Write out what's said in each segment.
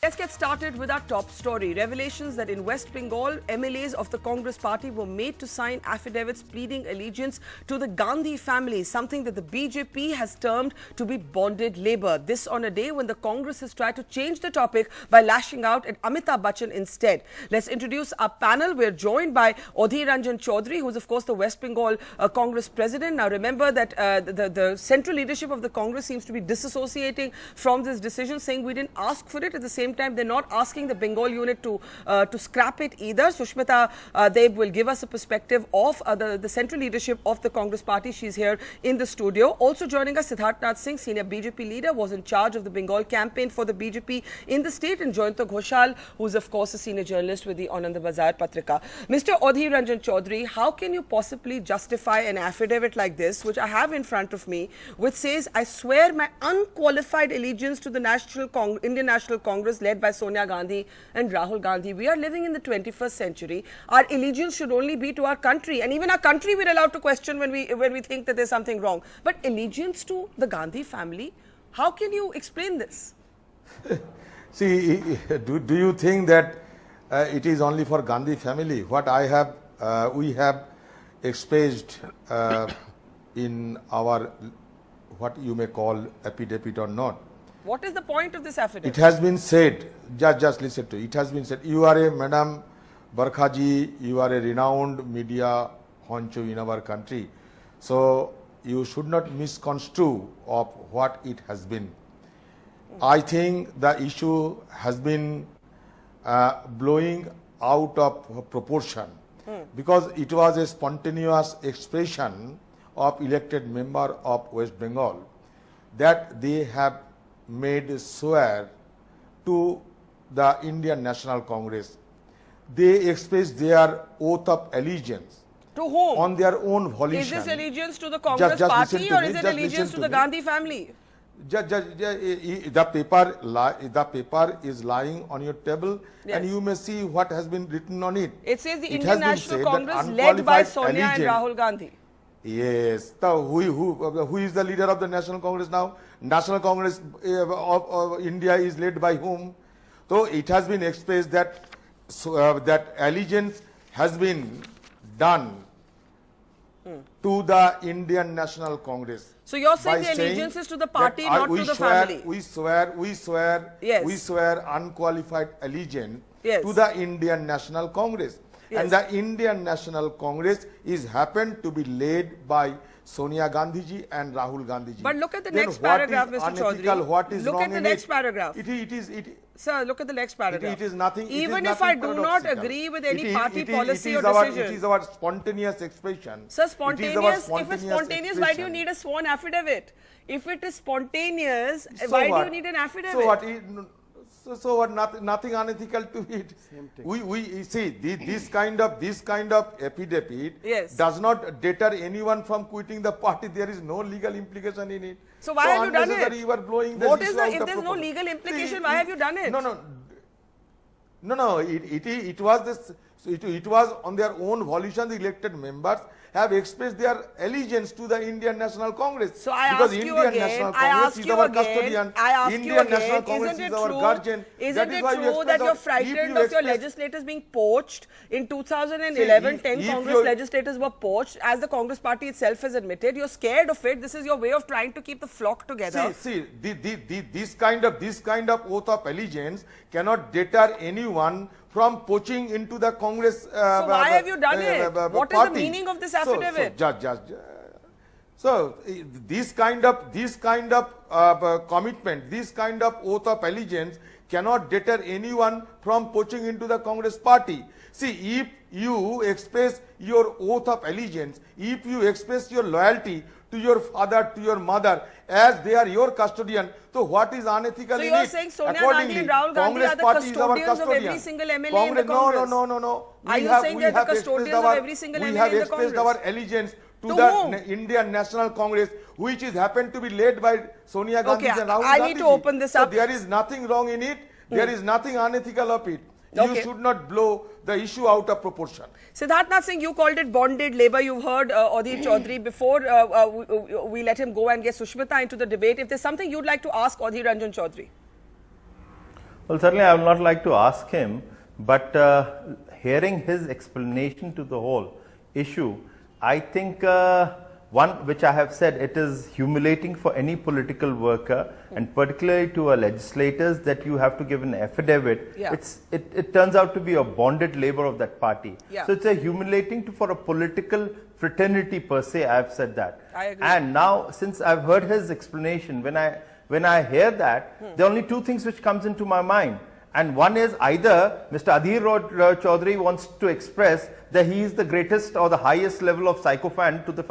Let's get started with our top story. Revelations that in West Bengal, MLAs of the Congress party were made to sign affidavits pleading allegiance to the Gandhi family, something that the BJP has termed to be bonded labor. This on a day when the Congress has tried to change the topic by lashing out at Amitabh Bachchan instead. Let's introduce our panel. We're joined by Adhir Ranjan Chaudhary, who is of course the West Bengal Congress president. Now remember that the central leadership of the Congress seems to be disassociating from this decision, saying we didn't ask for it. At the same time, they're not asking the Bengal unit to scrap it either. Sushmita Deb will give us a perspective of the central leadership of the Congress party. She's here in the studio. Also joining us, Siddharth Singh, senior BJP leader, was in charge of the Bengal campaign for the BJP in the state, and Joyanta Ghoshal, who's of course a senior journalist with the Anand Bazar Patrika. Mr. Adhir Ranjan Chaudhary, how can you possibly justify an affidavit like this, which I have in front of me, which says, I swear my unqualified allegiance to the Indian National Congress led by Sonia Gandhi and Rahul Gandhi. We are living in the 21st century. Our allegiance should only be to our country, and even our country we're allowed to question when we think that there's something wrong. But allegiance to the Gandhi family, how can you explain this? See, do you think that it is only for Gandhi family? What we have expressed in our, what you may call affidavit or not. What is the point of this affidavit? It has been said, just listen to it. It has been said, you are a Madam Barkhaji, you are a renowned media honcho in our country. So you should not misconstrue of what it has been. I think the issue has been blowing out of proportion because it was a spontaneous expression of elected member of West Bengal that they have made swear to the Indian National Congress. They expressed their oath of allegiance. To whom? On their own volition. Is this allegiance to the Congress party or is it allegiance to the Gandhi family? The paper is lying on your table, yes, and you may see what has been written on it. It says the Indian National Congress led by Sonia and Rahul Gandhi. Yes. So who is the leader of the National Congress now? National Congress of India is led by whom? So it has been expressed that that allegiance has been done to the Indian National Congress. So you're saying the allegiance is to the party, not to the family. We swear unqualified allegiance, yes, to the Indian National Congress. Yes. And the Indian National Congress is happened to be led by Sonia Gandhiji and Rahul Gandhiji. But look at the next paragraph, Mr. Chaudhary. What is look at the next paragraph. Sir, look at the next paragraph. It is nothing. Even if I do not agree with any party policy or decision. It is our spontaneous expression. Sir, spontaneous. If it's spontaneous, why do you need a sworn affidavit? If it is spontaneous, why do you need an affidavit? So what? Nothing unethical to it. We see this kind of affidavit, yes, does not deter anyone from quitting the party. There is no legal implication in it. So why have you done it? You are blowing what is if there is no legal implication? Why have you done it? No. It was this. It was on their own volition. The elected members have expressed their allegiance to the Indian National Congress. So I ask you again, isn't it true that you're frightened of your legislators being poached? In 2011, 10 Congress legislators were poached, as the Congress party itself has admitted. You're scared of it. This is your way of trying to keep the flock together. See, this kind of oath of allegiance cannot deter anyone from poaching into the Congress. So why have you done it? What is the meaning of this affidavit? So this kind of commitment, this kind of oath of allegiance cannot deter anyone from poaching into the Congress party. See, if you express your oath of allegiance, if you express your loyalty to your father, to your mother, as they are your custodian, so what is unethical in it? So you're saying Sonia Gandhi and Rahul Gandhi are the custodians of every single MLA in the Congress? No. Are you saying they're the custodians of every single MLA in the Congress? We have expressed our allegiance to the Indian National Congress, which is happened to be led by Sonia Gandhi and Rahul Gandhi. I need to open this up. So there is nothing wrong in it. There is nothing unethical of it. Okay. You should not blow the issue out of proportion. Siddharth Singh, you called it bonded labor. You've heard Adhir Chaudhary before. We let him go and get Sushmita into the debate. If there's something you'd like to ask Adhir Ranjan Chaudhary. Well, certainly I will not like to ask him, but hearing his explanation to the whole issue, I think one which I have said, it is humiliating for any political worker and particularly to our legislators that you have to give an affidavit. Yeah. It turns out to be a bonded labor of that party. Yeah. So it's a humiliating for a political fraternity per se. I have said that. I agree. And now, since I've heard his explanation, when I hear that, there are only two things which comes into my mind. And one is either Mr. Adhir Chaudhary wants to express that he is the greatest or the highest level of sycophant to the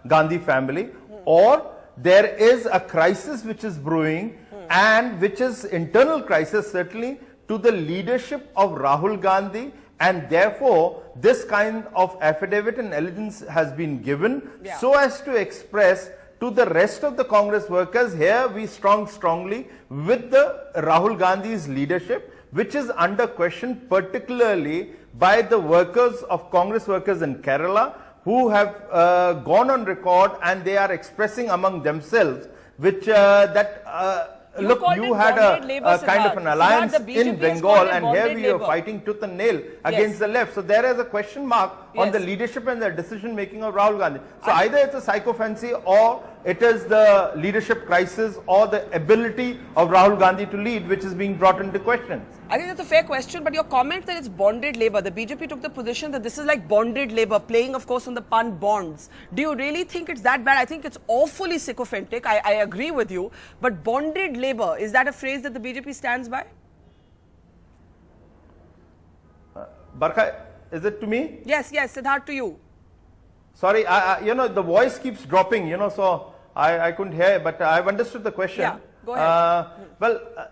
Gandhi family, or there is a crisis which is brewing and which is internal crisis certainly to the leadership of Rahul Gandhi, and therefore this kind of affidavit and allegiance has been given so as to express to the rest of the Congress workers, here we strongly with the Rahul Gandhi's leadership, which is under question particularly by the workers of Congress workers in Kerala, who have gone on record and they are expressing among themselves, which look, you had a kind of an alliance in Bengal, and here we are fighting tooth and nail against the left. So there is a question mark on the leadership and the decision making of Rahul Gandhi. So either it's a sycophancy, or it is the leadership crisis, or the ability of Rahul Gandhi to lead, which is being brought into question. I think that's a fair question, but your comment that it's bonded labor, the BJP took the position that this is like bonded labor, playing of course on the pun bonds. Do you really think it's that bad? I think it's awfully sycophantic. I agree with you, but bonded labor, is that a phrase that the BJP stands by? Barkha, is it to me? Yes, Siddharth, to you. Sorry, the voice keeps dropping, so I couldn't hear, but I've understood the question. Yeah, go ahead.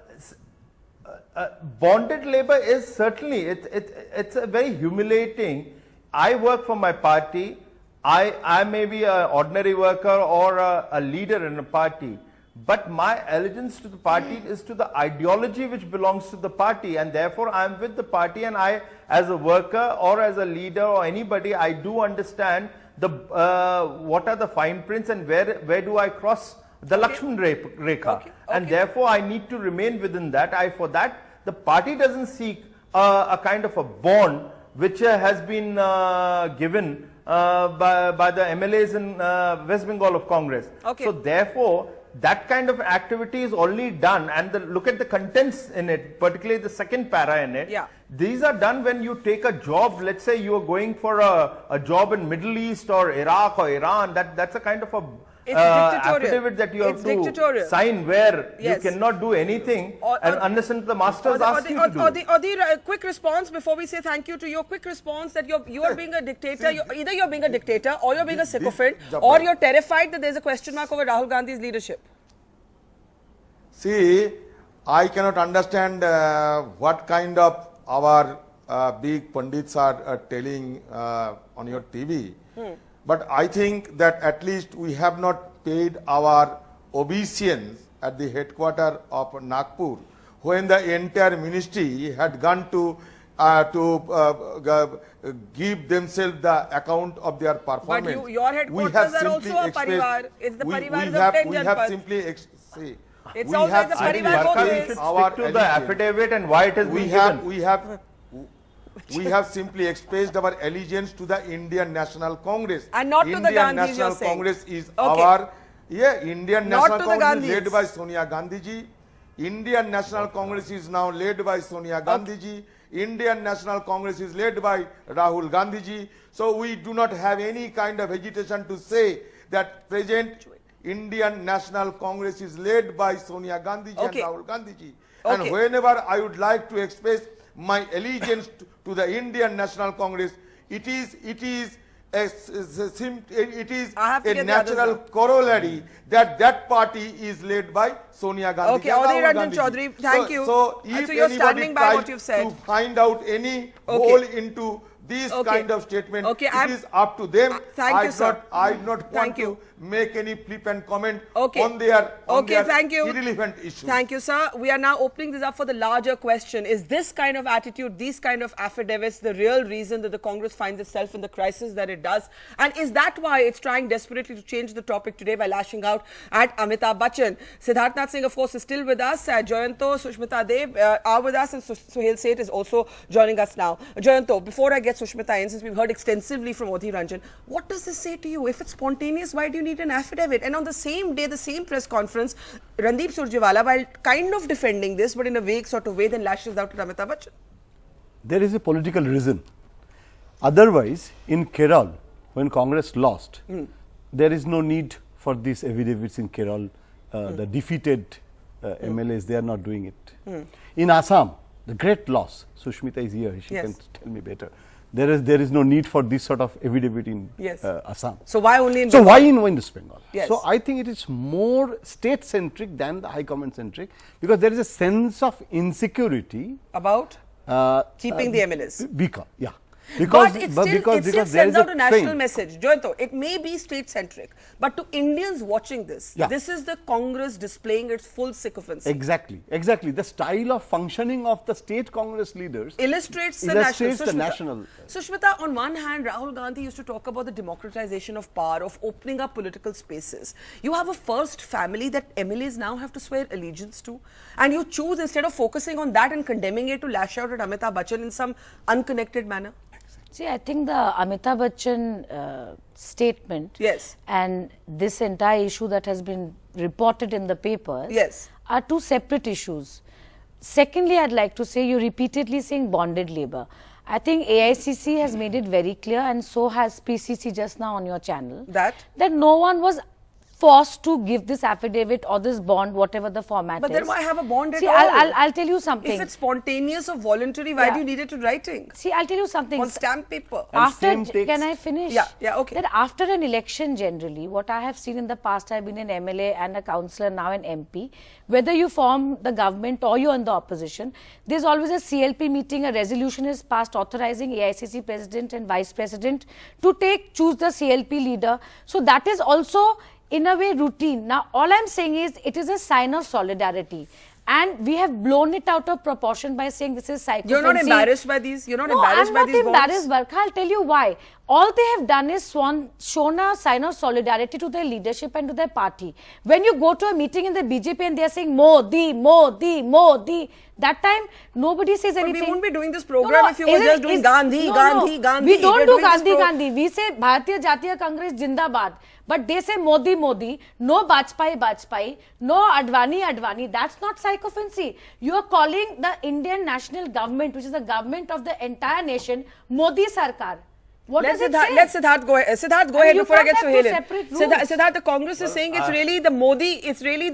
Bonded labor is certainly, it's a very humiliating. I work for my party. I may be an ordinary worker or a leader in a party, but my allegiance to the party is to the ideology which belongs to the party, and therefore I am with the party, and I, as a worker or as a leader or anybody, I do understand the what are the fine prints and where do I cross the Lakshman Rekha, and therefore I need to remain within that. For that, the party doesn't seek a kind of a bond which has been given by the MLAs in West Bengal of Congress. So therefore, that kind of activity is only done, and look at the contents in it, particularly the second para in it. These are done when you take a job. Let's say you are going for a job in Middle East or Iraq or Iran. That's a kind of a affidavit that you have to sign, where you cannot do anything unless the masters ask you to do. Or the quick response before we say thank you to you. Quick response that you are being a dictator. Either you're being a dictator, or you're being a sycophant, or you're terrified that there's a question mark over Rahul Gandhi's leadership. See, I cannot understand what kind of our big pundits are telling on your TV. But I think that at least we have not paid our obeisance at the headquarters of Nagpur, when the entire ministry had gone to give themselves the account of their performance. But your headquarters are also a parivar. It's the parivar of 10 we have simply it's always the parivar. Stick to the affidavit and why it has been given. We have simply expressed our allegiance to the Indian National Congress. And not to the Gandhis, National Congress is our, Indian National Congress is led by Sonia Gandhi ji. Indian National Congress is now led by Sonia Gandhi ji. Indian National Congress is led by Rahul Gandhi ji. So we do not have any kind of hesitation to say that present Indian National Congress is led by Sonia Gandhi ji and Rahul Gandhi ji. And whenever I would like to express my allegiance to the Indian National Congress, it is a natural corollary that party is led by Sonia Gandhi. Chaudhary, thank you. So if you're standing by what you've said, to find out any hole into this kind of statement, it is up to them. Thank you, sir. I do not want to make any flippant comment Okay. on their, Thank you. irrelevant issues. Thank you, sir. We are now opening this up for the larger question. Is this kind of attitude, these kind of affidavits, the real reason that the Congress finds itself in the crisis that it does? And is that why it's trying desperately to change the topic today by lashing out at Amitabh Bachchan? Siddharth Singh, of course, is still with us. Jayanto, Sushmita Dev are with us, and Suhail Seth is also joining us now. Jayanto, before I get Sushmita in, since we've heard extensively from Adhir Ranjan, what does this say to you? If it's spontaneous, why do you need an affidavit? And on the same day, the same press conference, Randeep Surjewala, while kind of defending this, but in a vague sort of way, then lashes out at Amitabh Bachchan. There is a political reason. Otherwise, in Kerala, when Congress lost, there is no need for these affidavits in Kerala. The defeated MLAs, they are not doing it. In Assam, the great loss, Sushmita is here, she can tell me better. There is no need for this sort of affidavit in Assam. So why only in Bengal? So why in West Bengal? Yes. So I think it is more state-centric than the High Command-centric, because there is a sense of insecurity about keeping the MLAs. Because it still sends out a national message. Jayanto, it may be state-centric, but to Indians watching this, this is the Congress displaying its full sycophancy. Exactly. The style of functioning of the state Congress leaders illustrates the national. Sushmita, on one hand, Rahul Gandhi used to talk about the democratization of power, of opening up political spaces. You have a first family that MLAs now have to swear allegiance to, and you choose, instead of focusing on that and condemning it, to lash out at Amitabh Bachchan in some unconnected manner. See, I think the Amitabh Bachchan statement and this entire issue that has been reported in the papers are two separate issues. Secondly, I'd like to say, you're repeatedly saying bonded labor. I think AICC has made it very clear, and so has PCC just now on your channel, that no one was forced to give this affidavit or this bond, whatever the format is. But then why have a bond at all? I'll tell you something. If it's spontaneous or voluntary, why do you need it in writing? See, I'll tell you something. On stamp paper. Can I finish? Yeah, okay. That after an election generally, what I have seen in the past, I've been an MLA and a councillor, now an MP, whether you form the government or you're in the opposition, there's always a CLP meeting, a resolution is passed authorizing AICC president and vice president to choose the CLP leader. So that is also in a way routine. Now, all I'm saying is it is a sign of solidarity. And we have blown it out of proportion by saying this is psychophancy. You're not embarrassed by these? You're not embarrassed by these bonds? No, I'm not embarrassed, Barkha. I'll tell you why. All they have done is shown a sign of solidarity to their leadership and to their party. When you go to a meeting in the BJP and they are saying Modi, Modi, Modi, that time nobody says anything. But we won't be doing this program if you were just doing Gandhi, Gandhi. We don't do Gandhi. We say Bharatiya Jatiya Congress Jindabad. But they say Modi, Modi, no Bajpai, no Advani. That's not sycophancy. You are calling the Indian national government, which is the government of the entire nation, Modi Sarkar. What does it say? Let Siddharth go ahead. Siddharth, go ahead before I get Suhail in. Siddharth, the Congress is saying it's really the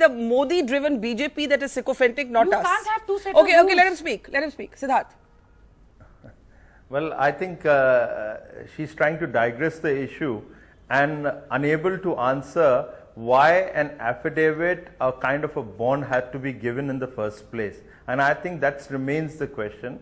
Modi-driven BJP that is sycophantic, not us. You can't have two separate rules. Okay, let him speak. Siddharth. Well, I think she's trying to digress the issue and unable to answer why an affidavit, a kind of a bond, had to be given in the first place. And I think that remains the question.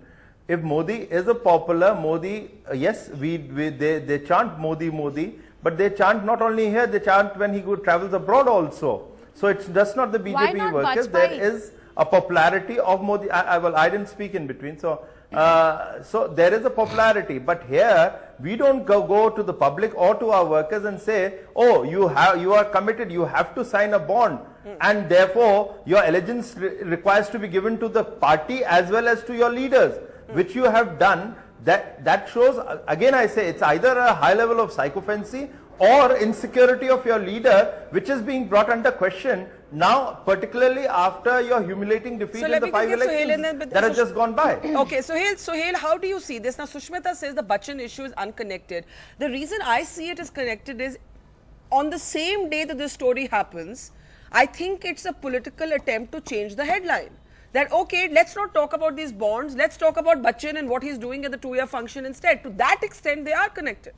If Modi is a popular Modi, yes, they chant Modi, Modi, but they chant not only here, they chant when he travels abroad also. So it's just not the BJP workers. There is a popularity of Modi. Well, I didn't speak in between, so there is a popularity. But here we don't go to the public or to our workers and say, oh, you are committed, you have to sign a bond, and therefore your allegiance requires to be given to the party as well as to your leaders, which you have done. That shows, again I say, it's either a high level of sycophancy or insecurity of your leader, which is being brought under question now, particularly after your humiliating defeat in the 5 elections that has just gone by. Okay, Sohail, how do you see this? Now, Sushmita says the Bachchan issue is unconnected. The reason I see it as connected is, on the same day that this story happens, I think it's a political attempt to change the headline. That, okay, let's not talk about these bonds, let's talk about Bachchan and what he's doing at the 2-year function instead. To that extent, they are connected.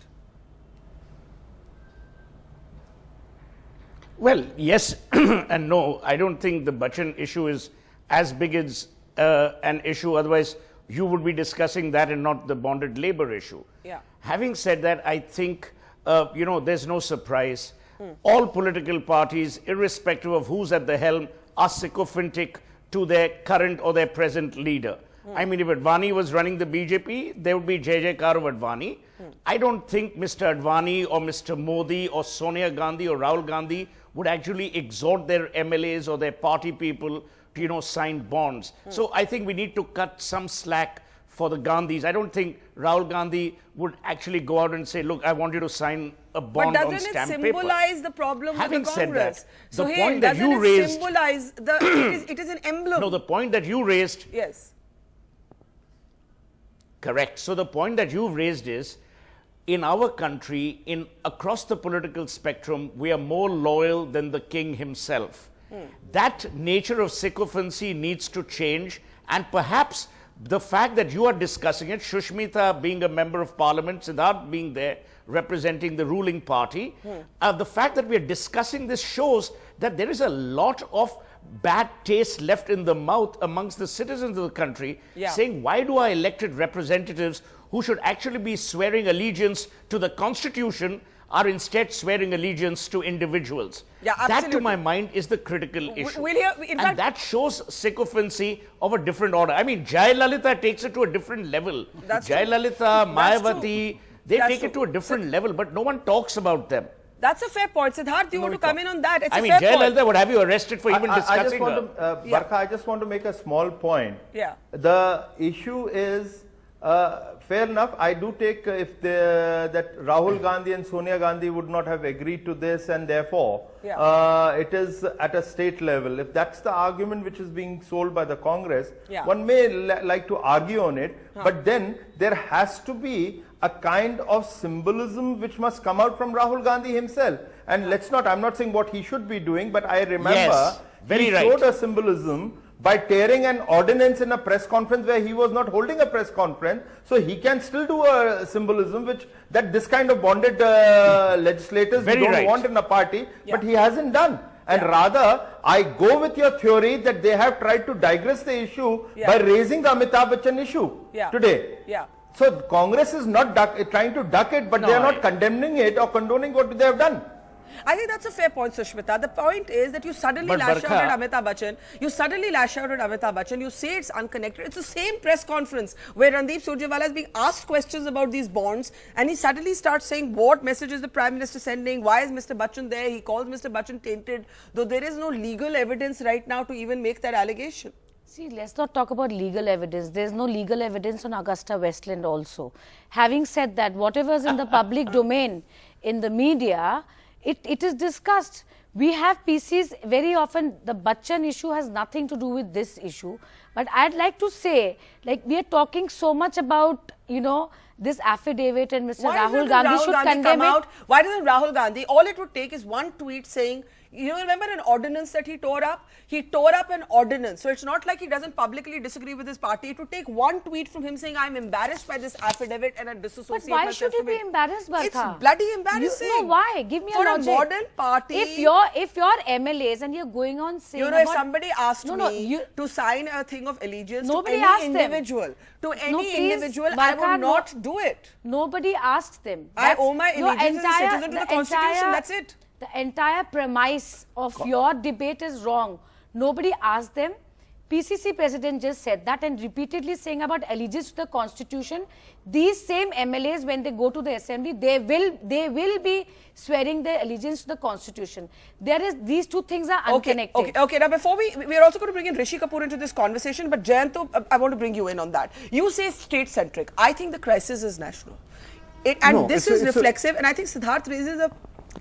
Well, yes and no. I don't think the Bachchan issue is as big as an issue. Otherwise, you would be discussing that and not the bonded labor issue. Yeah. Having said that, I think, there's no surprise. all political parties, irrespective of who's at the helm, are sycophantic to their current or their present leader. I mean, if Advani was running the BJP, there would be Jai-Jaikar of Advani. I don't think Mr. Advani or Mr. Modi or Sonia Gandhi or Rahul Gandhi would actually exhort their MLAs or their party people to, you know, sign bonds. So I think we need to cut some slack for the Gandhis. I don't think Rahul Gandhi would actually go out and say, look, I want you to sign a bond on stamp paper. But doesn't it symbolize the problem Having with the said Congress? that, the point that you raised... symbolize the... it is an emblem. No, the point that you raised... Yes. Correct. So the point that you've raised is, in our country, across the political spectrum, we are more loyal than the king himself. That nature of sycophancy needs to change, and perhaps the fact that you are discussing it, Shushmita being a member of parliament, Siddharth being there representing the ruling party, the fact that we are discussing this shows that there is a lot of bad taste left in the mouth amongst the citizens of the country, saying, why do our elected representatives who should actually be swearing allegiance to the Constitution are instead swearing allegiance to individuals? That, to my mind, is the critical issue. And that shows sycophancy of a different order. I mean, Jayalalitha takes it to a different level. Jayalalitha, Mayawati, they take it to a different level, but no one talks about them. That's a fair point. Siddharth, do you want to come in on that? It's I mean, Jayalalitha would have you arrested for even discussing her. Barkha, I just want to make a small point. Yeah. The issue is, fair enough, I do take if that Rahul Gandhi and Sonia Gandhi would not have agreed to this, and therefore it is at a state level. If that's the argument which is being sold by the Congress, one may like to argue on it, but then there has to be a kind of symbolism which must come out from Rahul Gandhi himself. And let's not, I'm not saying what he should be doing, but I remember he showed a symbolism by tearing an ordinance in a press conference where he was not holding a press conference. So he can still do a symbolism which that this kind of bonded legislators don't want in a party, but he hasn't done. And rather, I go with your theory that they have tried to digress the issue by raising the Amitabh Bachchan issue today. So Congress is not trying to duck it, but they are not condemning it or condoning what they have done. I think that's a fair point, Sushmita. The point is that you suddenly lash out at Amitabh Bachchan. You suddenly lash out at Amitabh Bachchan. You say it's unconnected. It's the same press conference where Randeep Surjewala is being asked questions about these bonds, and he suddenly starts saying what message is the Prime Minister sending? Why is Mr. Bachchan there? He calls Mr. Bachchan tainted, though there is no legal evidence right now to even make that allegation. See, let's not talk about legal evidence. There's no legal evidence on Augusta Westland also. Having said that, whatever is in the public domain, in the media, it is discussed. We have PCs very often. The Bachchan issue has nothing to do with this issue. But I'd like to say, like, we are talking so much about, you know, this affidavit, and Mr. Rahul Gandhi should condemn it. Why doesn't Rahul Gandhi, all it would take is one tweet saying, you know, remember an ordinance that he tore up? He tore up an ordinance. So it's not like he doesn't publicly disagree with his party. It would take one tweet from him saying, I'm embarrassed by this affidavit and I disassociate myself. But why should you be embarrassed, Barkha? It's bloody embarrassing. No, why? Give me a logic. For a modern party. If you're MLAs and you're going on saying, you know, if somebody asked me to sign a thing of allegiance to any individual, I would not do it. Nobody asked them. I owe my allegiance as a citizen to the Constitution. That's it. The entire premise of your debate is wrong. Nobody asked them. PCC president just said that, and repeatedly saying about allegiance to the Constitution. These same MLAs, when they go to the assembly, they will be swearing their allegiance to the Constitution. These two things are unconnected. Okay. Now, before we are also going to bring in Rishi Kapoor into this conversation, but Jayanto, I want to bring you in on that. You say state-centric. I think the crisis is national. This is reflexive, and I think Siddharth raises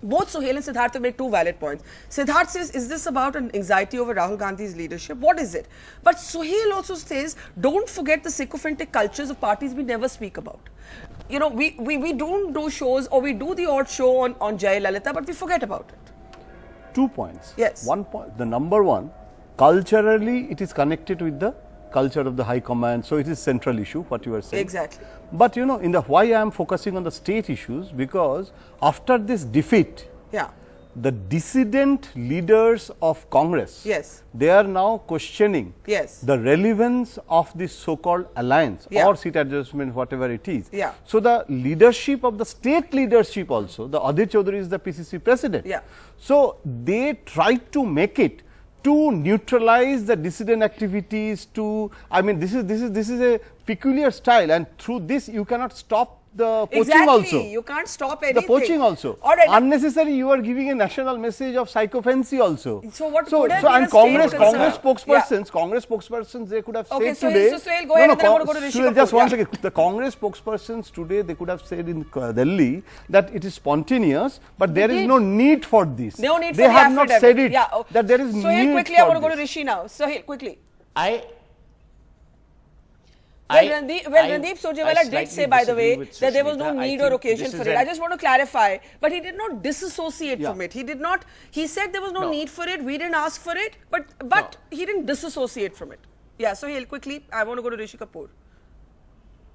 both Suhail and Siddharth have made two valid points. Siddharth says, is this about an anxiety over Rahul Gandhi's leadership? What is it? But Suhail also says, don't forget the sycophantic cultures of parties we never speak about. You know, we don't do shows, or we do the odd show on Jayalalitha, but we forget about it. 2 points. Yes. 1 point. The number one, culturally it is connected with the culture of the high command, so it is central issue, what you are saying. Exactly. But you know, why I am focusing on the state issues, because after this defeat, the dissident leaders of Congress, Yes. they are now questioning Yes. the relevance of this so-called alliance Yeah. or seat adjustment, whatever it is. Yeah. So, the leadership of the state leadership also, the Adhir Chaudhary is the PCC president. Yeah. So, they try to make it to neutralize the dissident activities, to, I mean, this is a peculiar style, and through this you cannot stop the poaching Exactly. also. You can't stop anything. The poaching also. All right. Unnecessary, you are giving a national message of sycophancy also. So what could have been and a state Congress concern? spokespersons, they could have Okay, said today. so Suhail, go ahead and then I'm going to go to Rishi Suhail, Kapoor, just one yeah. second. The Congress spokespersons today, they could have said in Delhi that it is spontaneous, but there is did. no need for this. No need for they the have not affidavit. said it Yeah, oh. that there is Suhail, need quickly, I for want to go to this. Rishi now. Suhail, quickly. Randeep Surjewala did say, by the way, that there was no need or occasion for it. I just want to clarify, but he did not disassociate from it. He did not. He said there was no need for it. We didn't ask for it, but he didn't disassociate from it. Yeah. So Suhail, quickly, I want to go to Rishi Kapoor.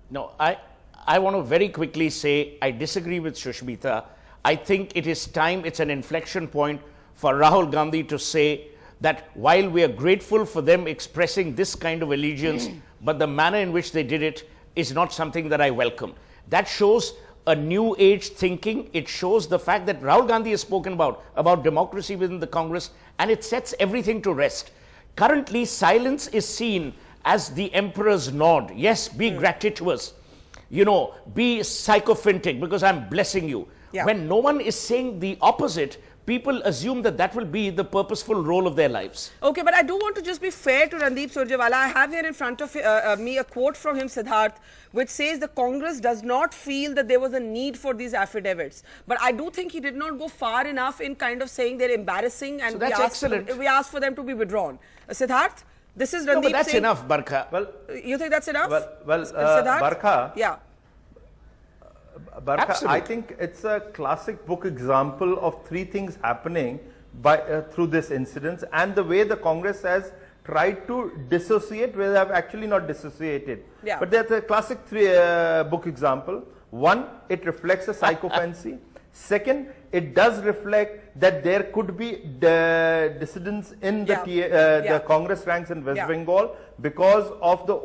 No, I want to very quickly say I disagree with Shushmita. I think it is time, it's an inflection point for Rahul Gandhi to say that while we are grateful for them expressing this kind of allegiance, but the manner in which they did it is not something that I welcome. That shows a new age thinking. It shows the fact that Rahul Gandhi has spoken about democracy within the Congress, and it sets everything to rest. Currently, silence is seen as the emperor's nod. Yes, be gratuitous, you know, be sycophantic because I'm blessing you. Yeah. When no one is saying the opposite, people assume that that will be the purposeful role of their lives. Okay, but I do want to just be fair to Randeep Surjewala. I have here in front of me a quote from him, Siddharth, which says the Congress does not feel that there was a need for these affidavits. But I do think he did not go far enough in kind of saying they're embarrassing, and So that's excellent. We asked for them to be withdrawn. Siddharth, this is Randeep No, but that's saying, enough, Barkha. Well, you think that's enough? Siddharth, Barkha, Yeah. Barkha, Absolutely. I think it's a classic book example of three things happening through this incident, and the way the Congress has tried to dissociate where they have actually not dissociated. Yeah. But that's a classic book example. One, it reflects a sycophancy. Second, it does reflect that there could be dissidents in the Congress ranks in West Bengal because of the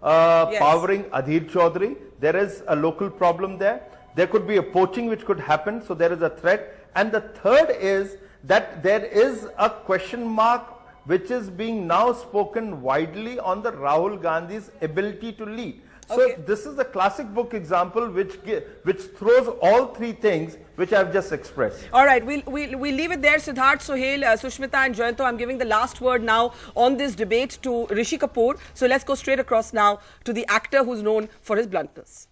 powering Adhir Chaudhary. There is a local problem there. There could be a poaching which could happen, so there is a threat. And the third is that there is a question mark which is being now spoken widely on the Rahul Gandhi's ability to lead. So Okay. this is the classic book example which throws all three things which I have just expressed. All right, we'll leave it there. Siddharth, Suhail, Sushmita and Jayanto, I'm giving the last word now on this debate to Rishi Kapoor. So let's go straight across now to the actor who's known for his bluntness.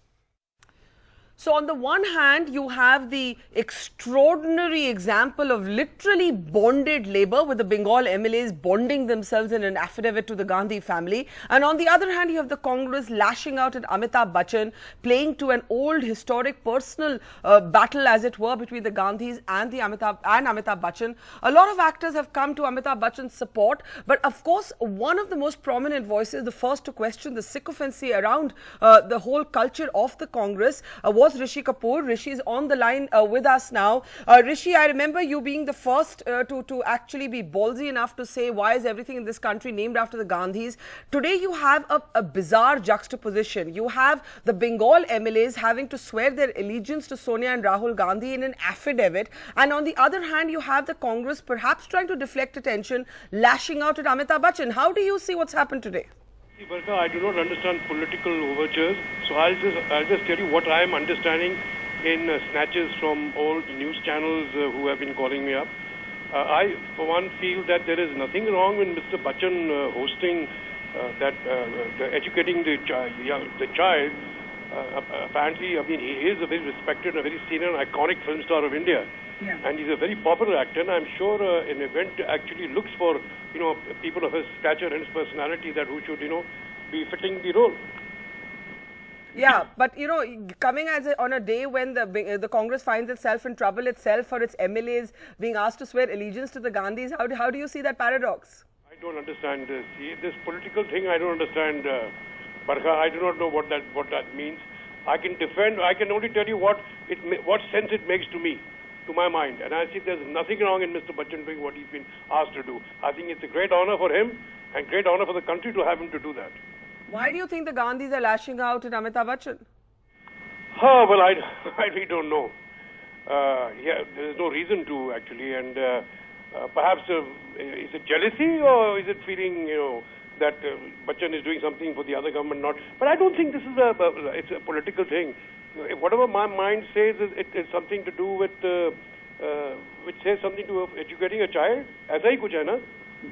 So on the one hand, you have the extraordinary example of literally bonded labor with the Bengal MLAs bonding themselves in an affidavit to the Gandhi family. And on the other hand, you have the Congress lashing out at Amitabh Bachchan, playing to an old historic personal battle, as it were, between the Gandhis and Amitabh Bachchan. A lot of actors have come to Amitabh Bachchan's support, but of course, one of the most prominent voices, the first to question the sycophancy around the whole culture of the Congress, was Rishi Kapoor. Rishi is on the line with us now. Rishi, I remember you being the first to actually be ballsy enough to say, why is everything in this country named after the Gandhis? Today you have a bizarre juxtaposition. You have the Bengal MLAs having to swear their allegiance to Sonia and Rahul Gandhi in an affidavit, and on the other hand you have the Congress perhaps trying to deflect attention, lashing out at Amitabh Bachchan. How do you see what's happened today? Barkha, I do not understand political overtures, so I'll just tell you what I am understanding in snatches from old news channels who have been calling me up. I, for one, feel that there is nothing wrong with Mr. Bachchan hosting educating the child. Apparently, I mean, he is a very respected, a very senior, iconic film star of India. Yeah. And he's a very popular actor, and I'm sure an event actually looks for, people of his stature and his personality that who should, be fitting the role. Yeah, but coming on a day when the Congress finds itself in trouble itself for its MLAs being asked to swear allegiance to the Gandhis, how do you see that paradox? I don't understand this. This political thing, I don't understand, Barkha. I do not know what that means. I can only tell you what sense it makes to me. to my mind. And I see there's nothing wrong in Mr. Bachchan doing what he's been asked to do. I think it's a great honor for him and great honor for the country to have him to do that. Why do you think the Gandhis are lashing out at Amitabh Bachchan? Oh, well, I really don't know. Yeah, there's no reason to, actually. And perhaps, is it jealousy or is it feeling, that Bachchan is doing something for the other government not? But I don't think this is it's a political thing. Whatever my mind says, it's something to do with, which says something to educating a child. Aisa hi kuch hai na?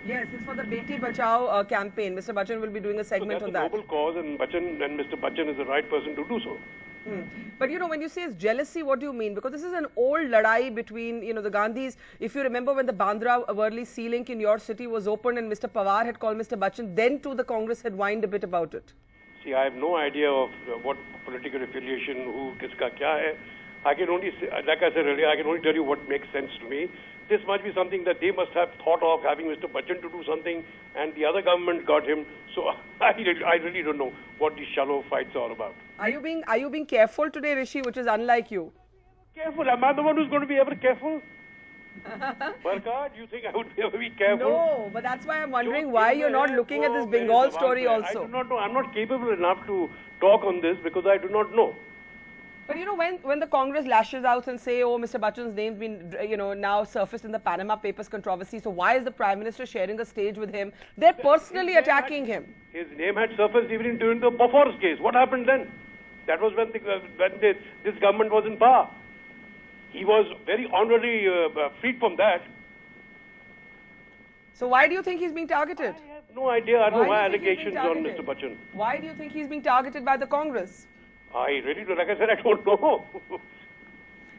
Yes, it's for the Beti Bachao campaign. Mr. Bachchan will be doing a segment on that. That's a noble cause, and Mr. Bachchan is the right person to do so. But when you say it's jealousy, what do you mean? Because this is an old ladai between, the Gandhis. If you remember when the Bandra-Worli sea link in your city was opened and Mr. Pawar had called Mr. Bachchan, then too the Congress had whined a bit about it. See, I have no idea of what political affiliation, who, kiska kya hai. I can only say, like I said earlier, I can only tell you what makes sense to me. This must be something that they must have thought of, having Mr. Bachchan to do something, and the other government got him. So I really don't know what these shallow fights are about. Are you being careful today, Rishi, which is unlike you? Careful? Am I the one who's going to be ever careful? Barka, do you think I would ever be careful? No, but that's why I'm wondering why you're not looking at this Bengal story also. I do not know. I'm not capable enough to talk on this because I do not know. But when the Congress lashes out and say, oh, Mr. Bachchan's name's been, now surfaced in the Panama Papers controversy, so why is the Prime Minister sharing a stage with him? They're personally attacking him. His name had surfaced even during the Bofors case. What happened then? That was when this government was in power. He was very honorably freed from that. So why do you think he's being targeted? I have no idea. I don't know why allegations on Mr. Bachchan. Why do you think he's being targeted by the Congress? I really don't. Like I said, I don't know.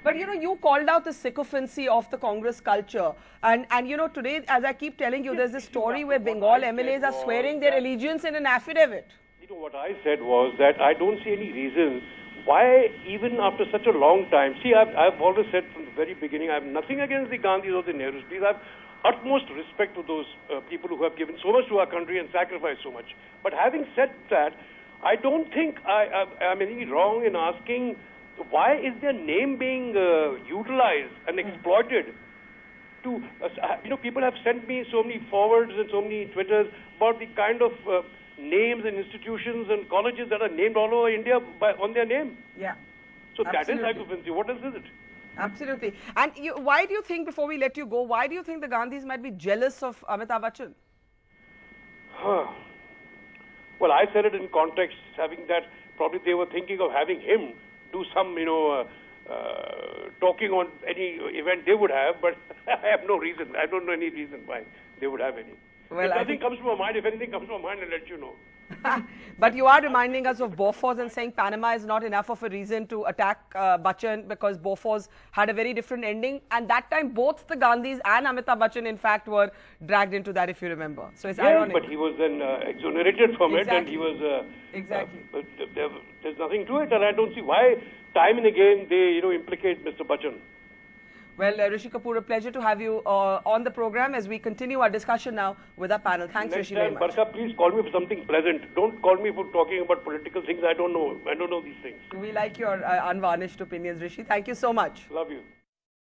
But you called out the sycophancy of the Congress culture. And today, as I keep telling you, there's this story where Bengal MLAs are swearing their allegiance in an affidavit. What I said was that I don't see any reason why, even after such a long time, see, I've always said from the very beginning, I have nothing against the Gandhis or the Nehrus. Please, I have utmost respect for those people who have given so much to our country and sacrificed so much. But having said that, I don't think I'm any wrong in asking why is their name being utilized and exploited to, people have sent me so many forwards and so many Twitters about the kind of names and institutions and colleges that are named all over India on their name. Yeah. So absolutely. That is sycophancy. What else is it? Absolutely. And why do you think, before we let you go, why do you think the Gandhis might be jealous of Amitabh Bachchan? Well, I said it in context, having that probably they were thinking of having him do some, talking on any event they would have, but I have no reason. I don't know any reason why they would have any. Well, if nothing comes to my mind, if anything comes to my mind, I'll let you know. But you are reminding us of Bofors and saying Panama is not enough of a reason to attack Bachchan, because Bofors had a very different ending. And that time, both the Gandhis and Amitabh Bachchan, in fact, were dragged into that, if you remember. So it's ironic. But he was then exonerated from it, and he was... exactly. But there's nothing to it, and I don't see why time and again they, implicate Mr. Bachchan. Well, Rishi Kapoor, a pleasure to have you on the program as we continue our discussion now with our panel. Thanks, Rishi, very much. Barka, please call me for something pleasant. Don't call me for talking about political things. I don't know. I don't know these things. We like your unvarnished opinions, Rishi. Thank you so much. Love you.